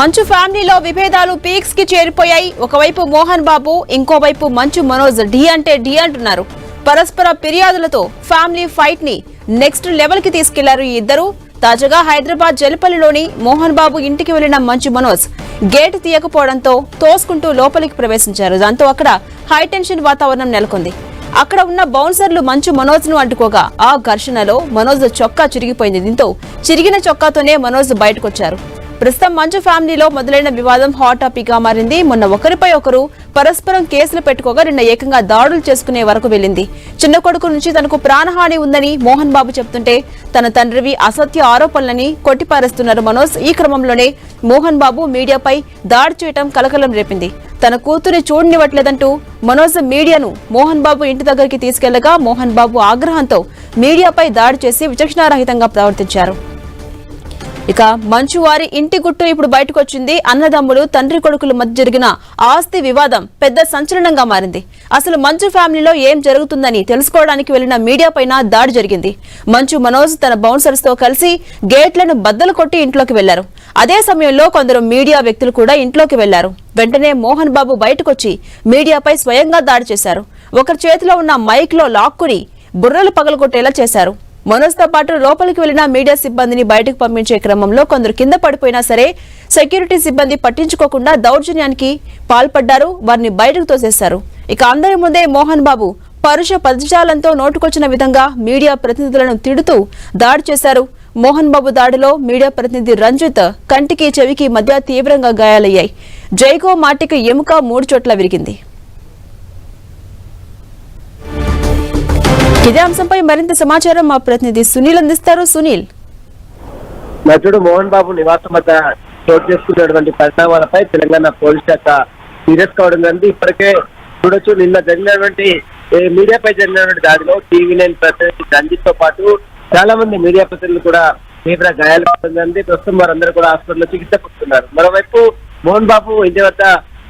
మంచు ఫ్యామిలీలో విభేదాలు పీక్స్ కి చేరిపోయాయి. ఒకవైపు మోహన్ బాబు, ఇంకోవైపు మంచు మనోజ్ డి అంటే డి అంటున్నారు. పరస్పర ఫిర్యాదులతో ఫ్యామిలీ ఫైట్ ని నెక్స్ట్ లెవెల్ కి తీసుకెళ్లారు ఈ ఇద్దరు. తాజాగా హైదరాబాద్ జలపల్లిలోని మోహన్ బాబు ఇంటికి వెళ్లిన మంచు మనోజ్ గేట్ తీయకపోవడంతో తోసుకుంటూ లోపలికి ప్రవేశించారు. దాంతో అక్కడ హైటెన్షన్ వాతావరణం నెలకొంది. అక్కడ ఉన్న బౌన్సర్లు మంచు మనోజ్ ను అడ్డుకోగా ఆ ఘర్షణలో మనోజ్ చొక్కా చిరిగిపోయింది. దీంతో చిరిగిన చొక్కాతోనే మనోజ్ బయటకొచ్చారు. ప్రస్తుతం మంచు ఫ్యామిలీలో మొదలైన వివాదం హాట్ టాపిక్ గా మారింది. మొన్న ఒకరిపై ఒకరు పరస్పరం కేసులు పెట్టుకోగా నిన్న ఏకంగా దాడులు చేసుకునే వరకు వెళ్లింది. చిన్న కొడుకు నుంచి తనకు ప్రాణహాని ఉందని మోహన్ బాబు చెప్తుంటే తన తండ్రివి అసత్య ఆరోపణలని కొట్టిపారేస్తున్నారు మనోజ్. ఈ క్రమంలోనే మోహన్ బాబు మీడియాపై దాడి చేయడం కలకలం రేపింది. తన కూతురి చూడనివ్వట్లేదంటూ మనోజ్ మీడియాను మోహన్ బాబు ఇంటి దగ్గరికి తీసుకెళ్లగా మోహన్ బాబు ఆగ్రహంతో మీడియాపై దాడి చేసి విచక్షణారహితంగా ప్రవర్తించారు. ఇక మంచు వారి ఇంటి గుట్టు ఇప్పుడు బయటకు వచ్చింది. అన్నదమ్ములు, తండ్రి కొడుకుల మధ్య జరిగిన ఆస్తి వివాదం పెద్ద సంచలనంగా మారింది. అసలు మంచు ఫ్యామిలీలో ఏం జరుగుతుందని తెలుసుకోవడానికి వెళ్లిన మీడియా పైన దాడి జరిగింది. మంచు మనోజ్ తన బౌన్సర్స్ తో కలిసి గేట్లను బద్దలు కొట్టి ఇంట్లోకి వెళ్లారు. అదే సమయంలో కొందరు మీడియా వ్యక్తులు కూడా ఇంట్లోకి వెళ్లారు. వెంటనే మోహన్ బాబు బయటకొచ్చి మీడియాపై స్వయంగా దాడి చేశారు. ఒకరి చేతిలో ఉన్న మైక్ లో లాక్కుని బుర్రలు పగలగొట్టేలా చేశారు. మనోజ్ తో పాటు లోపలికి వెళ్లిన మీడియా సిబ్బందిని బయటకు పంపించే క్రమంలో కొందరు కింద పడిపోయినా సరే సెక్యూరిటీ సిబ్బంది పట్టించుకోకుండా దౌర్జన్యానికి పాల్పడ్డారు. వారిని బయటకు తోసేశారు. ఇక అందరి ముందే మోహన్ బాబు పరుష పదజాలంతో నోటుకొచ్చిన విధంగా మీడియా ప్రతినిధులను తిడుతూ దాడి చేశారు. మోహన్ బాబు దాడిలో మీడియా ప్రతినిధి రంజిత్ కంటికి, చెవికి మధ్య తీవ్రంగా గాయాలయ్యాయి. జైగో మాటికి ఎముక 3 చోట్ల విరిగింది. ఇదే అంశంపై మరింత సమాచారం మా ప్రతినిధి సునీల్ అందిస్తారు. సునీల్, నటుడు మోహన్ బాబు నివాసం వద్ద చోటు చేసుకున్నటువంటి పరిణామాలపై తెలంగాణ పోలీస్ శాఖ సీరియస్ కావడం జరిగింది. ఇప్పటికే చూడొచ్చు, నిన్న జరిగినటువంటి మీడియాపై జరిగినటువంటి దాడిలో TV9 ప్రతినిధి రంజిత్ తో పాటు చాలా మంది మీడియా ప్రతినిధులు కూడా తీవ్ర గాయాలు పడడం జరిగింది. ప్రస్తుతం వారందరూ కూడా హాస్పిటల్లో చికిత్స పొందుతున్నారు. మరోవైపు మోహన్ బాబు ఇంటి వద్ద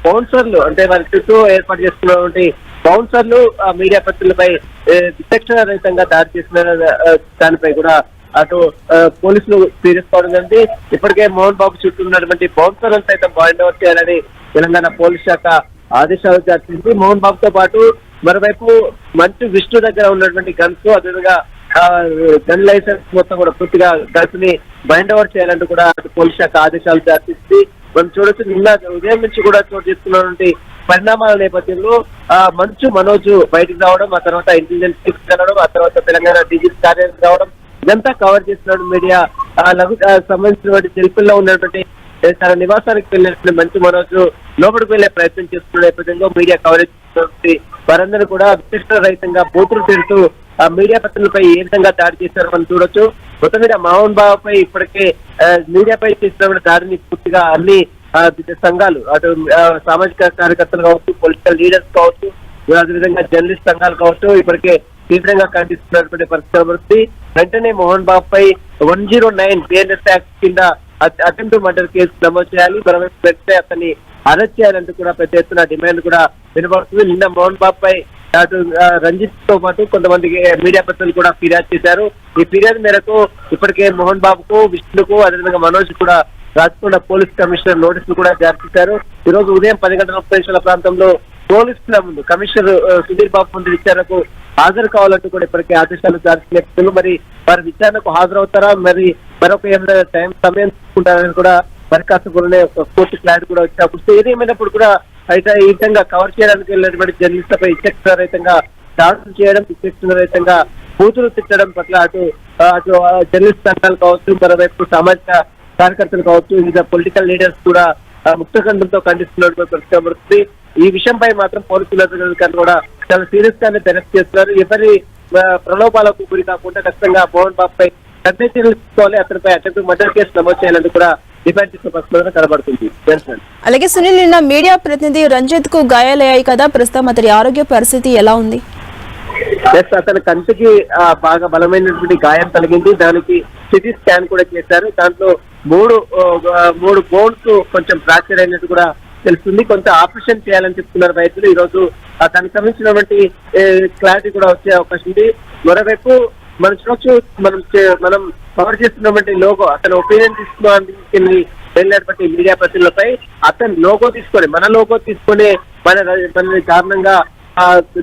బౌన్సర్లు, అంటే వారి చుట్టూ ఏర్పాటు చేసుకున్నటువంటి బౌన్సర్లు మీడియా ప్రతినిధులపై విచక్షణ రహితంగా దాడి చేసిన దానిపై కూడా అటు పోలీసులు సీరియస్ కావడం జరిగింది. ఇప్పటికే మోహన్ బాబు చుట్టూ ఉన్నటువంటి బౌన్సర్లను సైతం బాండ్ ఓవర్ చేయాలని తెలంగాణ పోలీస్ శాఖ ఆదేశాలు జారీ చేసింది. మోహన్ బాబుతో పాటు మరోవైపు మంచు విష్ణు దగ్గర ఉన్నటువంటి గన్స్, అదేవిధంగా గన్ లైసెన్స్ మొత్తం కూడా పూర్తిగా గన్స్ ని బైండ్ ఓవర్ చేయాలంటూ కూడా పోలీస్ శాఖ ఆదేశాలు జారీ చేసింది. మనం చూడొచ్చు, నిన్న ఉదయం నుంచి కూడా చోటు చేసుకున్నటువంటి పరిణామాల నేపథ్యంలో మంచు మనోజ్ బయటకు రావడం, ఆ తర్వాత ఇంటెలిజెన్స్ టీమ్స్ వెళ్ళడం, ఆ తర్వాత తెలంగాణ డీజీపీ కార్యాలయం రావడం, ఇదంతా కవర్ చేస్తున్న మీడియా సంబంధించినటువంటి జల్పల్లో ఉన్నటువంటి తన నివాసానికి వెళ్ళినటువంటి మంచు మనోజ్ లోపలికి వెళ్లే ప్రయత్నం చేస్తున్న నేపథ్యంలో మీడియా కవరేజ్ చేస్తున్నటువంటి వారందరూ కూడా విశిష్ట రహితంగా బూతులు తిరుగుతూ ఆ మీడియా ప్రతినిధులపై ఏ విధంగా దాడి చేశారో మనం చూడొచ్చు. మొత్తం మీద మోహన్ బాబుపై ఇప్పటికే మీడియాపై చేసిన దాడిని పూర్తిగా అన్ని సంఘాలు, అటు సామాజిక కార్యకర్తలు కావచ్చు, పొలిటికల్ లీడర్స్ కావచ్చు, అదేవిధంగా జర్నలిస్ట్ సంఘాలు కావచ్చు, ఇప్పటికే తీవ్రంగా ఖండిస్తున్నటువంటి పరిస్థితి. వెంటనే మోహన్ బాబుపై 109 BNS యాక్ట్ కింద అటెంప్ట్ మర్డర్ కేసు నమోదు చేయాలి, మరోవైపు వెంటనే అతన్ని అరెస్ట్ చేయాలంటూ కూడా పెద్ద ఎత్తున డిమాండ్ కూడా వినబడుతుంది. నిన్న మోహన్ బాబుపై అటు రంజిత్ తో పాటు కొంతమంది మీడియా ప్రతినిధులు కూడా ఫిర్యాదు చేశారు. ఈ ఫిర్యాదు మేరకు ఇప్పటికే మోహన్ బాబుకు, విష్ణుకు, అదేవిధంగా మనోజ్ కూడా రాచకొండ పోలీస్ కమిషనర్ నోటీసులు కూడా జారీ చేశారు. ఈ రోజు ఉదయం 10:30 ప్రాంతంలో పోలీసుల ముందు కమిషనర్ సుధీర్ బాబు ముందు విచారణకు హాజరు కావాలంటూ కూడా ఇప్పటికే ఆదేశాలు జారీ చేస్తున్నారు. మరి వారి విచారణకు హాజరవుతారా, మరి మరొక ఏమైనా సమయం తీసుకుంటారని కూడా మరి కాస్త పూర్తి క్లారిటీ కూడా వచ్చేప్పుడు ఏదేమైనప్పుడు కూడా అయితే ఈ విధంగా కవర్ చేయడానికి వెళ్ళినటువంటి జర్నలిస్టులపై విచక్షణ రహితంగా దాడులు చేయడం, విచక్షణ రహితంగా కూతురు తిట్టడం పట్ల అటు జర్నలిస్ట్ సంఘాలు కావచ్చు, మరోవైపు సామాజిక కార్యకర్తలు కావచ్చు, వివిధ పొలిటికల్ లీడర్స్ కూడా ముక్తఖండంతో ఖండిస్తున్నటువంటి పరిస్థితి పడుతుంది. ఈ విషయంపై మాత్రం పోలీసులు కూడా చాలా సీరియస్ గానే దర్యాప్తు చేస్తున్నారు. ఎవరి ప్రలోభాలకు గురి కాకుండా ఖచ్చితంగా మోహన్ బాబుపై కఠిన చర్యలు తీసుకోవాలి, అతనిపై అటెంప్ట్ మర్డర్ కేసు నమోదు చేయాలని కూడా డిమాండ్ చేసిన పరిస్థితుల్లో కనబడుతుంది. అలాగే సునీల్, నిన్న మీడియా ప్రతినిధి రంజిత్ కు గాయాలయ్యాయి కదా, ప్రస్తుతం అతని ఆరోగ్య పరిస్థితి ఎలా ఉంది? అతని కంటికి బాగా బలమైనటువంటి గాయం కలిగింది. దానికి సిటీ స్కాన్ కూడా చేశారు. దాంట్లో మూడు బోన్స్ కొంచెం ఫ్రాక్చర్ అయినట్టు కూడా తెలుస్తుంది. కొంత ఆపరేషన్ చేయాలని చెప్తున్నారు వైద్యులు. ఈ రోజు దానికి సంబంధించినటువంటి క్లారిటీ కూడా వచ్చే అవకాశం ఉంది. మరోవైపు మనం చూడొచ్చు, మనం కవర్ చేస్తున్నటువంటి లోగో, అతను ఒపీనియన్ తీసుకోవడానికి వెళ్ళినటువంటి మీడియా ప్రతినిధులపై అతను లోగో తీసుకొని మన కారణంగా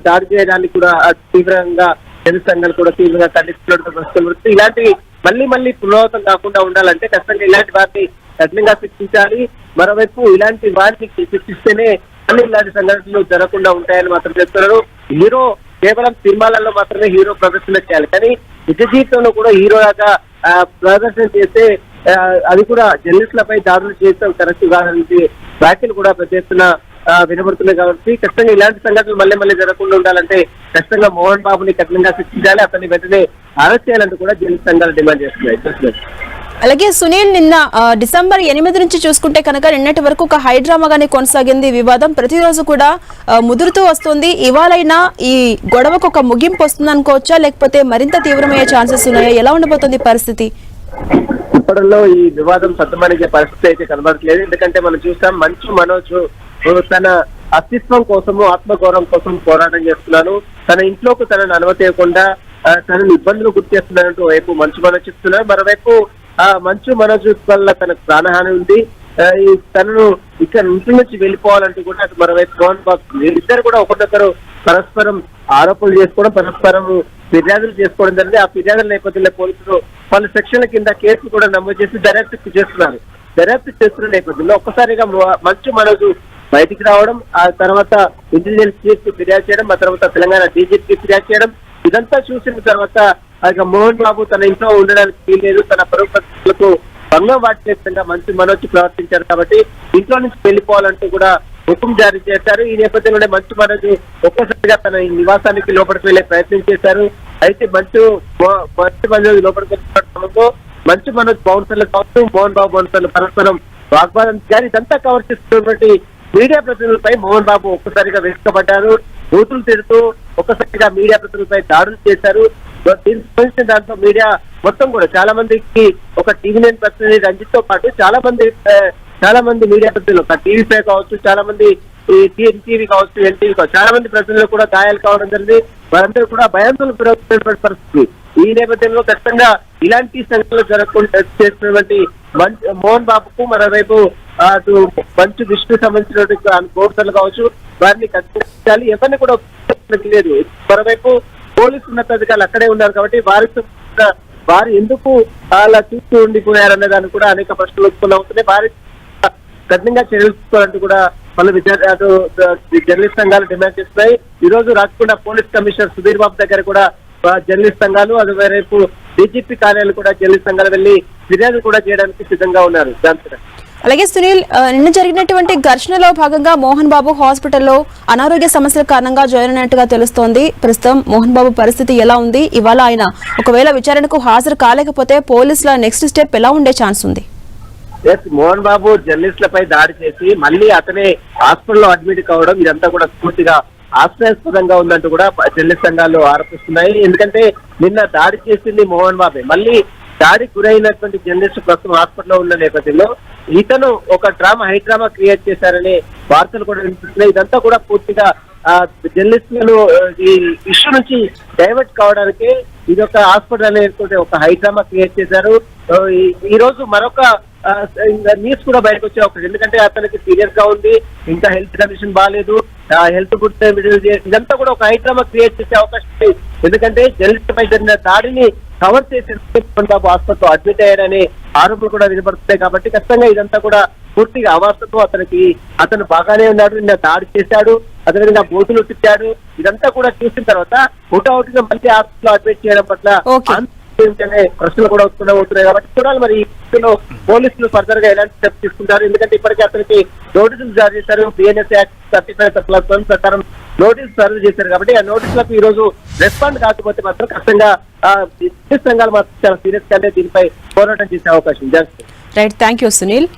దాడి చేయడానికి కూడా తీవ్రంగా జన సంఘాలు కూడా తీవ్రంగా ఖండిస్తున్నట్టు ఇలాంటివి మళ్ళీ పునరావృతం కాకుండా ఉండాలంటే ఖచ్చితంగా ఇలాంటి వారిని కఠినంగా శిక్షించాలి. మరోవైపు ఇలాంటి వారిని శిక్షిస్తేనే మళ్ళీ ఇలాంటి సంఘటనలు జరగకుండా ఉంటాయని మాత్రం చెప్తున్నారు. హీరో కేవలం సినిమాలలో మాత్రమే హీరో ప్రదర్శన చేయాలి, కానీ నిజ జీవితంలో కూడా హీరోగా ప్రదర్శన చేస్తే అది కూడా జర్నలిస్టులపై దాడులు చేయడం కరెక్ట్ కాదని వ్యాఖ్యలు కూడా పెద్ద ఎత్తున వినబడుతున్నాయి. కాబట్టి ఖచ్చితంగా ఇలాంటి సంఘటనలు మళ్ళీ జరగకుండా ఉండాలంటే ఖచ్చితంగా మోహన్ బాబుని కఠినంగా శిక్షించాలి, అతన్ని వెంటనే అరెస్ట్ చేయాలంటూ కూడా జర్నలిస్ట్ సంఘాలు డిమాండ్ చేస్తున్నాయి. అలాగే సునీల్, నిన్న డిసెంబర్ 8 నుంచి చూసుకుంటే కనుక నిన్నటి వరకు ఒక హైడ్రామాగానే కొనసాగింది వివాదం. ప్రతిరోజు కూడా ముదురుతూ వస్తుంది. ఇవాళైనా ఈ గొడవకు ఒక ముగింపు వస్తుంది అనుకోవచ్చా, లేకపోతే మరింత తీవ్రమయ్యే ఛాన్సెస్ ఉన్నాయా? ఎలా ఉండబోతుంది పరిస్థితి? ఇప్పటిలో ఈ వివాదం సద్దుమణిగే పరిస్థితి అయితే కనబడట్లేదు. ఎందుకంటే మనం చూస్తాం, మంచు మనోజ్ తన అస్తిత్వం కోసము ఆత్మగౌరవం కోసం పోరాటం చేస్తున్నాను, తన ఇంట్లోకి తనను అనుమతియకుండా తనను ఇబ్బందులు గుర్తు చేస్తున్నానంటూ వైపు మంచు మనోజ్ చెప్తున్నారు. మరోవైపు మంచు మనోజ్ వల్ల తనకు ప్రాణహాని ఉంది, తనను ఇక్కడ ఇంటి నుంచి వెళ్ళిపోవాలంటూ కూడా మరోవైపు మోహన్ బాబు ఇద్దరు కూడా ఒకరికొకరు పరస్పరం ఆరోపణలు చేసుకోవడం, పరస్పరం ఫిర్యాదులు చేసుకోవడం జరిగింది. ఆ ఫిర్యాదుల నేపథ్యంలో పోలీసులు పలు సెక్షన్ల కింద కేసులు కూడా నమోదు చేసి దర్యాప్తు చేస్తున్నారు. దర్యాప్తు చేస్తున్న నేపథ్యంలో ఒక్కసారిగా మంచు మనోజ్ బయటికి రావడం, ఆ తర్వాత ఇంటెలిజెన్స్ చీఫ్ కి ఫిర్యాదు చేయడం, ఆ తర్వాత తెలంగాణ డీజీపీకి ఫిర్యాదు చేయడం, ఇదంతా చూసిన తర్వాత మోహన్ బాబు తన ఇంట్లో ఉండడానికి వీల్లేదు, తన పరువు పరిస్థితులకు భంగం వాటికే విధంగా మంచు మనోజ్ ప్రవర్తించారు కాబట్టి ఇంట్లో నుంచి వెళ్ళిపోవాలంటూ కూడా హుకుం జారీ చేశారు. ఈ నేపథ్యంలోనే మంచు మనోజ్ ఒక్కసారిగా తన నివాసానికి లోపలికి వెళ్లే ప్రయత్నం చేశారు. అయితే మంచు మనోజ్ లోపలికి వెళ్ళడంతో మంచు మనోజ్ బౌన్సర్లు కావచ్చు, మోహన్ బాబు బౌన్సర్లు పరస్పరం వాగ్వాదం కానీ ఇదంతా కవర్ చేస్తున్నటువంటి మీడియా ప్రతినిధులపై మోహన్ బాబు ఒక్కసారిగా వెనుకబడ్డారు, బూతులు తిడుతూ ఒక్కసారిగా మీడియా ప్రతినిధులపై దాడులు చేశారు. దీనికి సంబంధించిన దాంట్లో మీడియా మొత్తం కూడా చాలా మందికి ఒక TV9 ప్రతినిధి రంజిత్ తో పాటు చాలా మంది మీడియా ప్రతినిధులు ఒక TV5 కావచ్చు, చాలా మంది టీవీ కావచ్చు, ఎన్టీవీ కావచ్చు, చాలా మంది ప్రతినిధులు కూడా గాయాలు కావడం జరిగింది. వారందరూ కూడా భయాందోళనకు గురవుతున్నటువంటి పరిస్థితి. ఈ నేపథ్యంలో ఖచ్చితంగా ఇలాంటి సంఘటనలు జరగకుండా చేసినటువంటి మోహన్ బాబుకు మరోవైపు అటు మంచు విష్ణు సంబంధించినటువంటి బోర్డర్లు కావచ్చు, వారిని కట్టించాలి, ఎవరిని కూడా లేదు. మరోవైపు పోలీసు ఉన్నతాధికారులు అక్కడే ఉన్నారు కాబట్టి వారు ఎందుకు అలా చూస్తూ ఉండిపోయారనే దాన్ని కూడా అనేక ప్రశ్నలు ఉత్పన్నమవుతున్నాయి. వారి కఠినంగా చర్యలు తీసుకోవాలంటూ కూడా పలు జర్నలిస్ట్ సంఘాలు డిమాండ్ చేస్తున్నాయి. ఈ రోజు రాచకొండ పోలీస్ కమిషనర్ సుధీర్ బాబు దగ్గర కూడా జర్నలిస్ట్ సంఘాలు, అదేవైపు డీజీపీ కార్యాలయాలు కూడా జర్నలిస్ట్ సంఘాలు వెళ్లి ఫిర్యాదు కూడా చేయడానికి సిద్ధంగా ఉన్నారు. అలాగే సునీల్, నిన్న జరిగినటువంటి ఘర్షణలో భాగంగా మోహన్ బాబు హాస్పిటల్లో అనారోగ్య సమస్యల కారణంగా జాయిన్ అయినట్టుగా తెలుస్తోంది. ప్రస్తుతం మోహన్ బాబు పరిస్థితి ఎలా ఉంది? ఇవాళ ఆయన ఒకవేళ విచారణకు హాజరు కాలేకపోతే పోలీసుల నెక్స్ట్ స్టెప్ ఎలా ఉండే ఛాన్స్ ఉంది? మోహన్ బాబు జర్నలిస్టులపై దాడి చేసి మళ్ళీ అతనే హాస్పిటల్లో అడ్మిట్ కావడం ఇదంతా కూడా పూర్తిగా ఆశ్చర్యాస్పదంగా ఉందంటూ కూడా జర్నలిస్ట్ సంఘాలు ఆరోపిస్తున్నాయి. ఎందుకంటే నిన్న దాడి చేసింది మోహన్ బాబే, మళ్ళీ దాడికి గురైనటువంటి జర్నలిస్ట్ ప్రస్తుతం హాస్పిటల్లో ఉన్న నేపథ్యంలో ఇతను ఒక హై డ్రామా క్రియేట్ చేశారనే వార్తలు కూడా వినిపిస్తున్నాయి. ఇదంతా కూడా పూర్తిగా జర్నలిస్టులను ఈ ఇష్యూ నుంచి డైవర్ట్ కావడానికి ఇది ఒక హాస్పిటల్ అనేది ఒక హై డ్రామా క్రియేట్ చేశారు. ఈ రోజు మరొక న్యూస్ కూడా బయటకు వచ్చే ఒకటి, ఎందుకంటే అతనికి సీరియస్ గా ఉంది, ఇంకా హెల్త్ కండిషన్ బాగాలేదు, హెల్త్ గుడ్ ఇదంతా కూడా ఒక హై డ్రామా క్రియేట్ చేసే అవకాశం ఉంది. ఎందుకంటే జర్నలిస్ట్ పై జరిగిన దాడిని కవర్ చేసి బాబు హాస్పిటల్లో అడ్మిట్ అయ్యారనే ఆరోపణలు కూడా వినపడుతున్నాయి. కాబట్టి ఖచ్చితంగా ఇదంతా కూడా పూర్తిగా అవాస్తవం. అతను బాగానే ఉన్నాడు, నిన్న దాడి చేశాడు, అదేవిధంగా బూతులు తిట్టాడు. ఇదంతా కూడా చూసిన తర్వాత హుటాహుటిగా మళ్ళీ హాస్పిటల్లో అడ్మిట్ చేయడం పట్ల ప్రశ్నలు కూడా అవుతున్నాయి. కాబట్టి చూడాలి మరి పోలీసులు ఫర్దర్ గా ఎలాంటి స్టెప్స్ తీసుకుంటారు. ఎందుకంటే ఇప్పటికే అతనికి నోటీసులు జారీ చేశారు, BNS Act 35 ప్రకారం నోటీసు సర్వ్ చేశారు. కాబట్టి ఆ నోటీసులకు ఈ రోజు రెస్పాండ్ కాకపోతే మాత్రం ఖచ్చితంగా సంఘాలు మాత్రం చాలా సీరియస్ గానే దీనిపై పోరాటం చేసే అవకాశం ఉంది. Right, thank you Sunil.